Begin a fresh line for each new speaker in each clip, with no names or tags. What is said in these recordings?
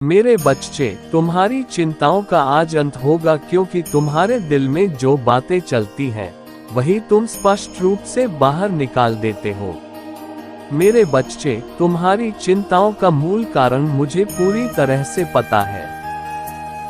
मेरे बच्चे, तुम्हारी चिंताओं का आज अंत होगा, क्योंकि तुम्हारे दिल में जो बातें चलती हैं वही तुम स्पष्ट रूप से बाहर निकाल देते हो। मेरे बच्चे, तुम्हारी चिंताओं का मूल कारण मुझे पूरी तरह से पता है।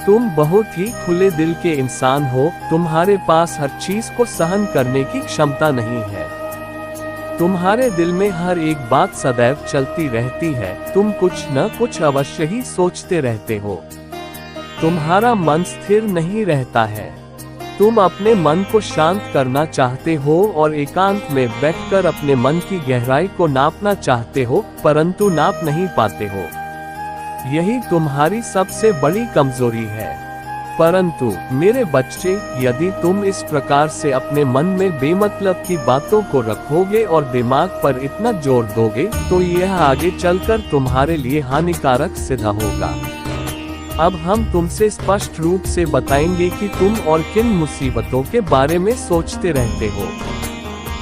तुम बहुत ही खुले दिल के इंसान हो, तुम्हारे पास हर चीज को सहन करने की क्षमता नहीं है। तुम्हारे दिल में हर एक बात सदैव चलती रहती है, तुम कुछ न कुछ अवश्य ही सोचते रहते हो। तुम्हारा मन स्थिर नहीं रहता है। तुम अपने मन को शांत करना चाहते हो और एकांत में बैठकर अपने मन की गहराई को नापना चाहते हो, परंतु नाप नहीं पाते हो। यही तुम्हारी सबसे बड़ी कमजोरी है। परंतु मेरे बच्चे, यदि तुम इस प्रकार से अपने मन में बेमतलब की बातों को रखोगे और दिमाग पर इतना जोर दोगे, तो यह आगे चलकर तुम्हारे लिए हानिकारक सिद्ध होगा। अब हम तुमसे स्पष्ट रूप से बताएंगे कि तुम और किन मुसीबतों के बारे में सोचते रहते हो।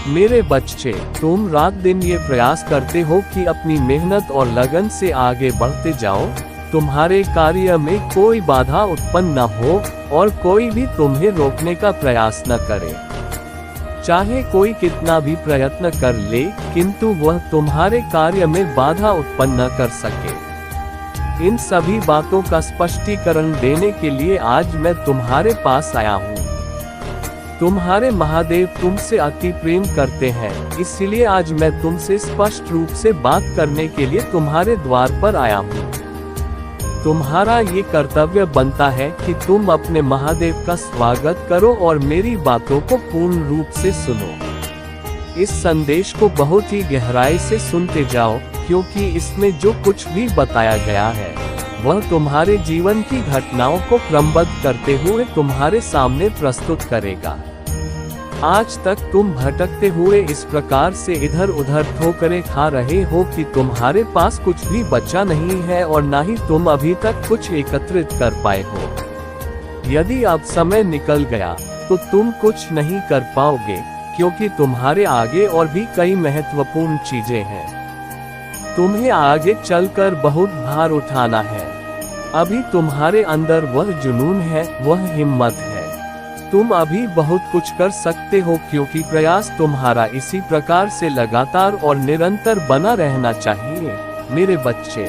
मेरे बच्चे, तुम रात दिन ये प्रयास करते हो कि अपनी मेहनत और लगन से आगे बढ़ते जाओ, तुम्हारे कार्य में कोई बाधा उत्पन्न न हो और कोई भी तुम्हें रोकने का प्रयास न करे। चाहे कोई कितना भी प्रयत्न कर ले, किंतु वह तुम्हारे कार्य में बाधा उत्पन्न न कर सके। इन सभी बातों का स्पष्टीकरण देने के लिए आज मैं तुम्हारे पास आया हूँ। तुम्हारे महादेव तुमसे अति प्रेम करते हैं, इसलिए आज मैं तुमसे स्पष्ट रूप से बात करने के लिए तुम्हारे द्वार पर आया हूँ। तुम्हारा ये कर्तव्य बनता है कि तुम अपने महादेव का स्वागत करो और मेरी बातों को पूर्ण रूप से सुनो। इस संदेश को बहुत ही गहराई से सुनते जाओ, क्योंकि इसमें जो कुछ भी बताया गया है वह तुम्हारे जीवन की घटनाओं को क्रमबद्ध करते हुए तुम्हारे सामने प्रस्तुत करेगा। आज तक तुम भटकते हुए इस प्रकार से इधर उधर ठोकरें खा रहे हो कि तुम्हारे पास कुछ भी बचा नहीं है और ना ही तुम अभी तक कुछ एकत्रित कर पाए हो। यदि अब समय निकल गया तो तुम कुछ नहीं कर पाओगे, क्योंकि तुम्हारे आगे और भी कई महत्वपूर्ण चीजें हैं। तुम्हें आगे चलकर बहुत भार उठाना है। अभी तुम्हारे अंदर वह जुनून है, वह हिम्मत है। तुम अभी बहुत कुछ कर सकते हो, क्योंकि प्रयास तुम्हारा इसी प्रकार से लगातार और निरंतर बना रहना चाहिए। मेरे बच्चे,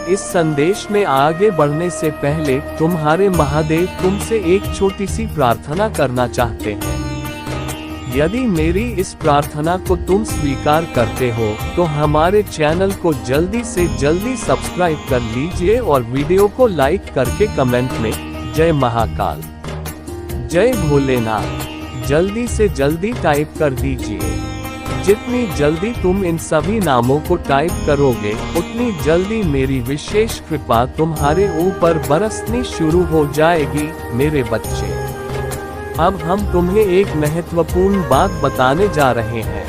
इस संदेश में आगे बढ़ने से पहले तुम्हारे महादेव तुमसे एक छोटी सी प्रार्थना करना चाहते हैं। यदि मेरी इस प्रार्थना को तुम स्वीकार करते हो तो हमारे चैनल को जल्दी से जल्दी सब्सक्राइब कर लीजिए और वीडियो को लाइक करके कमेंट में जय महाकाल, जय भोलेनाथ जल्दी से जल्दी टाइप कर दीजिए। जितनी जल्दी तुम इन सभी नामों को टाइप करोगे, उतनी जल्दी मेरी विशेष कृपा तुम्हारे ऊपर बरसनी शुरू हो जाएगी। मेरे बच्चे, अब हम तुम्हें एक महत्वपूर्ण बात बताने जा रहे हैं।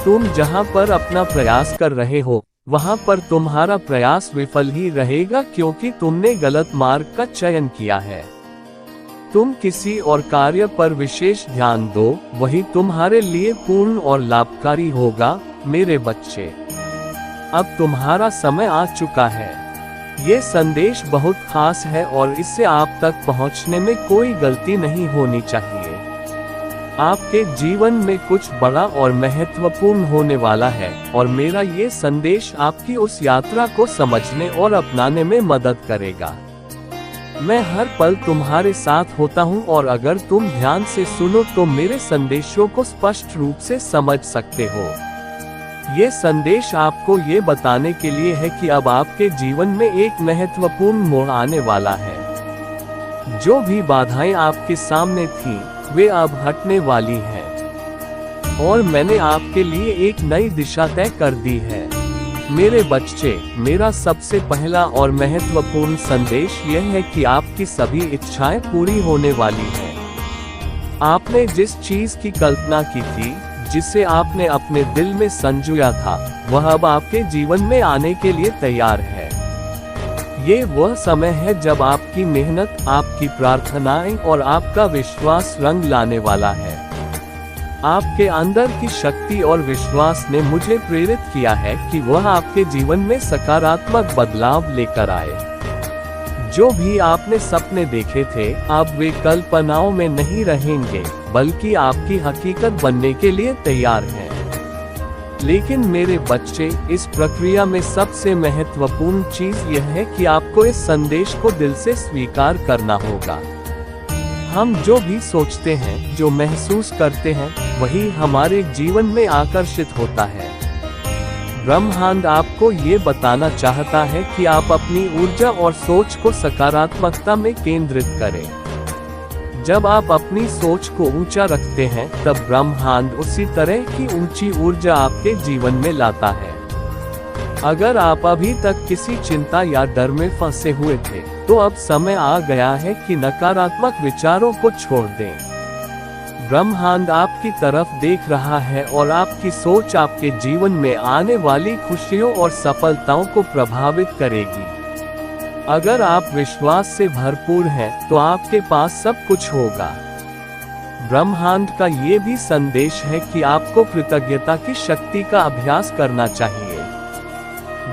तुम जहां पर अपना प्रयास कर रहे हो, वहां पर तुम्हारा प्रयास विफल ही रहेगा, क्योंकि तुमने गलत मार्ग का चयन किया है। तुम किसी और कार्य पर विशेष ध्यान दो, वही तुम्हारे लिए पूर्ण और लाभकारी होगा। मेरे बच्चे, अब तुम्हारा समय आ चुका है। ये संदेश बहुत खास है और इससे आप तक पहुंचने में कोई गलती नहीं होनी चाहिए। आपके जीवन में कुछ बड़ा और महत्वपूर्ण होने वाला है और मेरा ये संदेश आपकी उस यात्रा को समझने और अपनाने में मदद करेगा। मैं हर पल तुम्हारे साथ होता हूँ और अगर तुम ध्यान से सुनो तो मेरे संदेशों को स्पष्ट रूप से समझ सकते हो। ये संदेश आपको ये बताने के लिए है कि अब आपके जीवन में एक महत्वपूर्ण मोड़ आने वाला है। जो भी बाधाएं आपके सामने थीं, वे अब हटने वाली हैं और मैंने आपके लिए एक नई दिशा तय कर दी है। मेरे बच्चे, मेरा सबसे पहला और महत्वपूर्ण संदेश यह है कि आपकी सभी इच्छाएं पूरी होने वाली हैं। आपने जिस चीज की कल्पना की थी, जिसे आपने अपने दिल में संजोया था, वह अब आपके जीवन में आने के लिए तैयार है। ये वह समय है जब आपकी मेहनत, आपकी प्रार्थनाएं और आपका विश्वास रंग लाने वाला है। आपके अंदर की शक्ति और विश्वास ने मुझे प्रेरित किया है कि वह आपके जीवन में सकारात्मक बदलाव लेकर आए। जो भी आपने सपने देखे थे, अब वे कल्पनाओं में नहीं रहेंगे, बल्कि आपकी हकीकत बनने के लिए तैयार हैं। लेकिन मेरे बच्चे, इस प्रक्रिया में सबसे महत्वपूर्ण चीज यह है कि आपको इस संदेश को दिल से स्वीकार करना होगा। हम जो भी सोचते हैं, जो महसूस करते हैं, वही हमारे जीवन में आकर्षित होता है। ब्रह्मांड आपको ये बताना चाहता है कि आप अपनी ऊर्जा और सोच को सकारात्मकता में केंद्रित करें। जब आप अपनी सोच को ऊंचा रखते हैं, तब ब्रह्मांड उसी तरह की ऊंची ऊर्जा आपके जीवन में लाता है। अगर आप अभी तक किसी चिंता या डर में फंसे हुए थे, तो अब समय आ गया है कि नकारात्मक विचारों को छोड़ दें। ब्रह्मांड आपकी तरफ देख रहा है और आपकी सोच आपके जीवन में आने वाली खुशियों और सफलताओं को प्रभावित करेगी। अगर आप विश्वास से भरपूर हैं, तो आपके पास सब कुछ होगा। ब्रह्मांड का ये भी संदेश है कि आपको कृतज्ञता की शक्ति का अभ्यास करना चाहिए।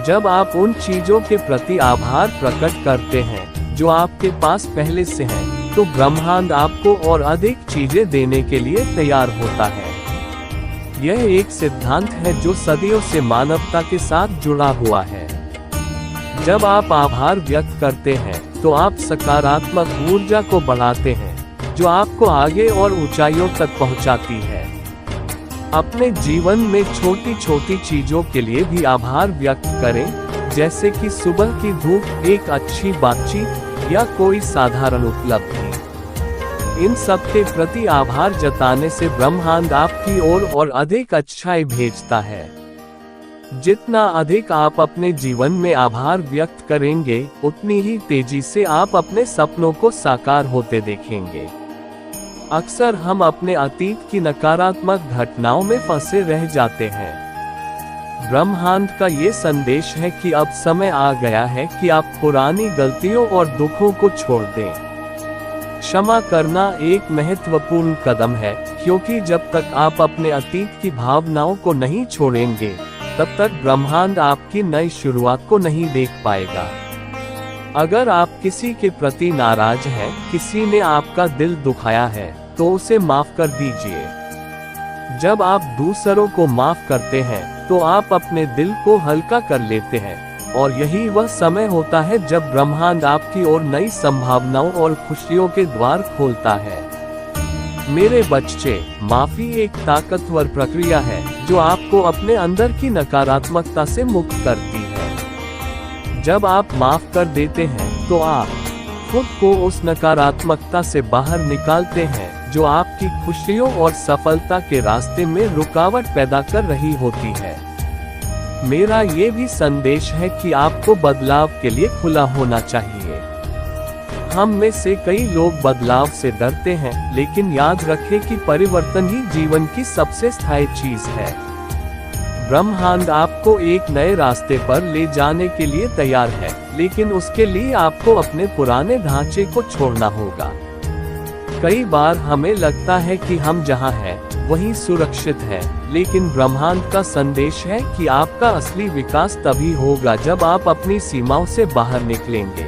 जब आप उन चीजों के प्रति आभार प्रकट करते हैं जो आपके पास पहले से हैं, तो ब्रह्मांड आपको और अधिक चीजें देने के लिए तैयार होता है। यह एक सिद्धांत है जो सदियों से मानवता के साथ जुड़ा हुआ है। जब आप आभार व्यक्त करते हैं, तो आप सकारात्मक ऊर्जा को बढ़ाते हैं, जो आपको आगे और ऊंचाइयों तक पहुंचाती है। अपने जीवन में छोटी छोटी चीजों के लिए भी आभार व्यक्त करें, जैसे कि सुबह की धूप, एक अच्छी बातचीत या कोई साधारण उपलब्धि। इन सब के प्रति आभार जताने से ब्रह्मांड आपकी ओर और अधिक अच्छाई भेजता है। जितना अधिक आप अपने जीवन में आभार व्यक्त करेंगे, उतनी ही तेजी से आप अपने सपनों को साकार होते देखेंगे। अक्सर हम अपने अतीत की नकारात्मक घटनाओं में फंसे रह जाते हैं। ब्रह्मांड का ये संदेश है कि अब समय आ गया है कि आप पुरानी गलतियों और दुखों को छोड़ दें। क्षमा करना एक महत्वपूर्ण कदम है, क्योंकि जब तक आप अपने अतीत की भावनाओं को नहीं छोड़ेंगे, तब तक ब्रह्मांड आपकी नई शुरुआत को नहीं देख पाएगा। अगर आप किसी के प्रति नाराज हैं, किसी ने आपका दिल दुखाया है, तो उसे माफ कर दीजिए। जब आप दूसरों को माफ करते हैं, तो आप अपने दिल को हल्का कर लेते हैं, और यही वह समय होता है जब ब्रह्मांड आपकी ओर नई संभावनाओं और खुशियों के द्वार खोलता है। मेरे बच्चे, माफी एक ताकतवर प्रक्रिया है जो आपको अपने अंदर की नकारात्मकता से मुक्त करती है। जब आप माफ कर देते हैं, तो आप खुद को उस नकारात्मकता से बाहर निकालते हैं जो आपकी खुशियों और सफलता के रास्ते में रुकावट पैदा कर रही होती है। मेरा ये भी संदेश है कि आपको बदलाव के लिए खुला होना चाहिए। हम में से कई लोग बदलाव से डरते हैं, लेकिन याद रखें कि परिवर्तन ही जीवन की सबसे स्थायी चीज है। ब्रह्मांड आपको एक नए रास्ते पर ले जाने के लिए तैयार है, लेकिन उसके लिए आपको अपने पुराने ढांचे को छोड़ना होगा। कई बार हमें लगता है कि हम जहां हैं, वही सुरक्षित है, लेकिन ब्रह्मांड का संदेश है कि आपका असली विकास तभी होगा जब आप अपनी सीमाओं से बाहर निकलेंगे।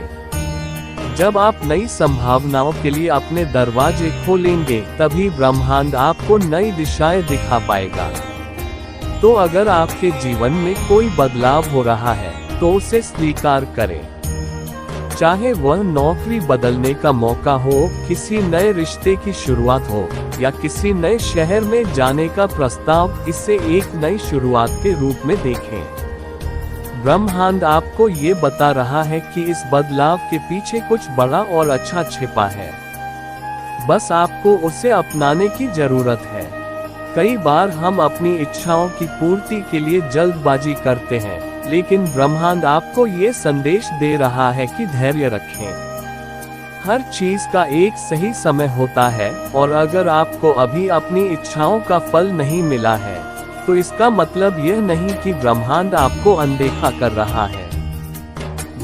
जब आप नई संभावनाओं के लिए अपने दरवाजे खोलेंगे, तभी ब्रह्मांड आपको नई दिशाएं दिखा पाएगा। तो अगर आपके जीवन में कोई बदलाव हो रहा है, तो उसे स्वीकार करें। चाहे वह नौकरी बदलने का मौका हो, किसी नए रिश्ते की शुरुआत हो, या किसी नए शहर में जाने का प्रस्ताव, इसे एक नई शुरुआत के रूप में देखें। ब्रह्मांड आपको ये बता रहा है कि इस बदलाव के पीछे कुछ बड़ा और अच्छा छिपा है। बस आपको उसे अपनाने की जरूरत है। कई बार हम अपनी इच्छाओं की पूर्ति के लिए जल्दबाजी करते हैं, लेकिन ब्रह्मांड आपको ये संदेश दे रहा है कि धैर्य रखें। हर चीज का एक सही समय होता है, और अगर आपको अभी अपनी इच्छाओं का फल नहीं मिला है, तो इसका मतलब यह नहीं कि ब्रह्मांड आपको अनदेखा कर रहा है।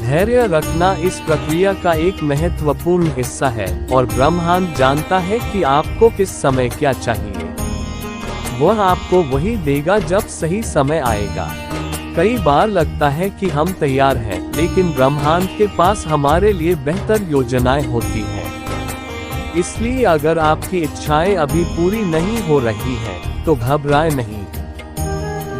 धैर्य रखना इस प्रक्रिया का एक महत्वपूर्ण हिस्सा है, और ब्रह्मांड जानता है कि आपको किस समय क्या चाहिए। वह आपको वही देगा जब सही समय आएगा। कई बार लगता है कि हम तैयार हैं, लेकिन ब्रह्मांड के पास हमारे लिए बेहतर योजनाएं होती हैं। इसलिए अगर आपकी इच्छाएं अभी पूरी नहीं हो रही हैं, तो घबराएं नहीं।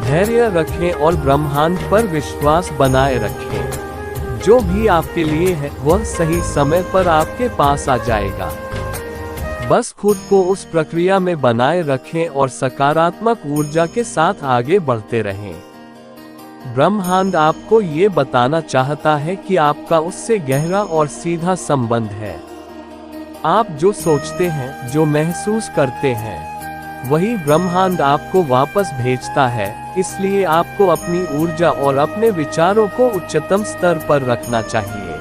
धैर्य रखें और ब्रह्मांड पर विश्वास बनाए रखें। जो भी आपके लिए है वह सही समय पर आपके पास आ जाएगा। बस खुद को उस प्रक्रिया में बनाए रखें और सकारात्मक ऊर्जा के साथ आगे बढ़ते रहें। ब्रह्मांड आपको ये बताना चाहता है कि आपका उससे गहरा और सीधा संबंध है। आप जो सोचते हैं, जो महसूस करते हैं, वही ब्रह्मांड आपको वापस भेजता है। इसलिए आपको अपनी ऊर्जा और अपने विचारों को उच्चतम स्तर पर रखना चाहिए।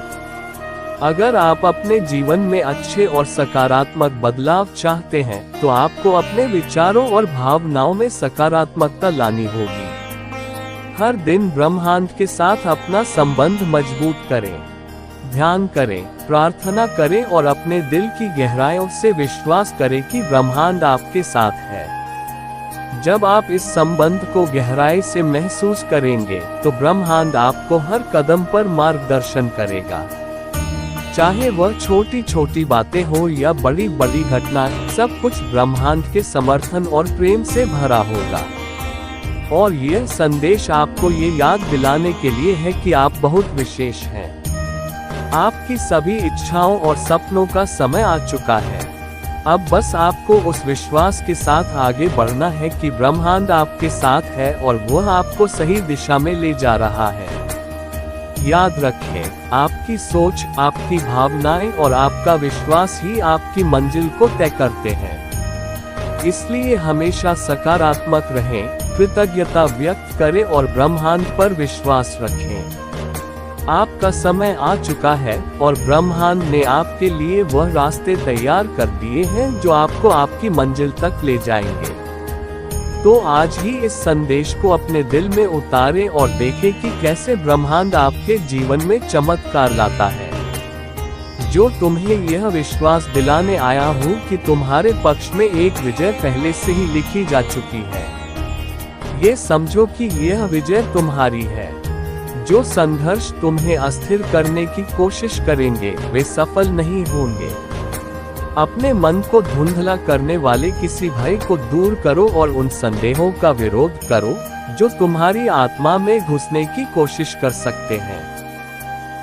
अगर आप अपने जीवन में अच्छे और सकारात्मक बदलाव चाहते हैं, तो आपको अपने विचारों और भावनाओं में सकारात्मकता लानी होगी। हर दिन ब्रह्मांड के साथ अपना संबंध मजबूत करें। ध्यान करें, प्रार्थना करें और अपने दिल की गहराइयों से विश्वास करें कि ब्रह्मांड आपके साथ है। जब आप इस संबंध को गहराई से महसूस करेंगे, तो ब्रह्मांड आपको हर कदम पर मार्गदर्शन करेगा। चाहे वह छोटी छोटी बातें हो या बड़ी बड़ी घटनाएं, सब कुछ ब्रह्मांड के समर्थन और प्रेम से भरा होगा। और यह संदेश आपको ये याद दिलाने के लिए है कि आप बहुत विशेष हैं। आपकी सभी इच्छाओं और सपनों का समय आ चुका है। अब बस आपको उस विश्वास के साथ आगे बढ़ना है कि ब्रह्मांड आपके साथ है और वह आपको सही दिशा में ले जा रहा है। याद रखें, आपकी सोच, आपकी भावनाएं और आपका विश्वास ही आपकी मंजिल को तय करते हैं। इसलिए हमेशा सकारात्मक रहें, कृतज्ञता व्यक्त करें और ब्रह्मांड पर विश्वास रखें। आपका समय आ चुका है और ब्रह्मांड ने आपके लिए वह रास्ते तैयार कर दिए हैं जो आपको आपकी मंजिल तक ले जाएंगे। तो आज ही इस संदेश को अपने दिल में उतारें और देखें कि कैसे ब्रह्मांड आपके जीवन में चमत्कार लाता है। जो तुम्हें यह विश्वास दिलाने आया हूँ कि तुम्हारे पक्ष में एक विजय पहले से ही लिखी जा चुकी है। ये समझो कि यह विजय तुम्हारी है। जो संघर्ष तुम्हें अस्थिर करने की कोशिश करेंगे, वे सफल नहीं होंगे। अपने मन को धुंधला करने वाले किसी भय को दूर करो और उन संदेहों का विरोध करो जो तुम्हारी आत्मा में घुसने की कोशिश कर सकते हैं।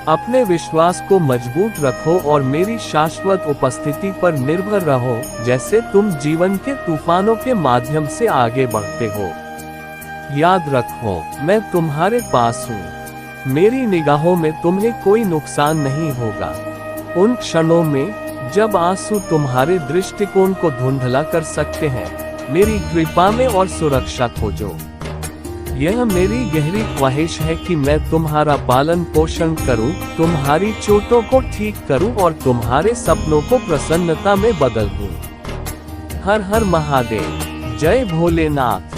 अपने विश्वास को मजबूत रखो और मेरी शाश्वत उपस्थिति पर निर्भर रहो, जैसे तुम जीवन के तूफानों के माध्यम से आगे बढ़ते हो। याद रखो, मैं तुम्हारे पास हूँ। मेरी निगाहों में तुम्हें कोई नुकसान नहीं होगा। उन क्षणों में जब आंसू तुम्हारे दृष्टिकोण को धुंधला कर सकते हैं, मेरी कृपा में और सुरक्षा खोजो। यह मेरी गहरी ख्वाहिश है कि मैं तुम्हारा पालन पोषण करूं, तुम्हारी चोटों को ठीक करूं और तुम्हारे सपनों को प्रसन्नता में बदल दूं। हर हर महादेव। जय भोलेनाथ।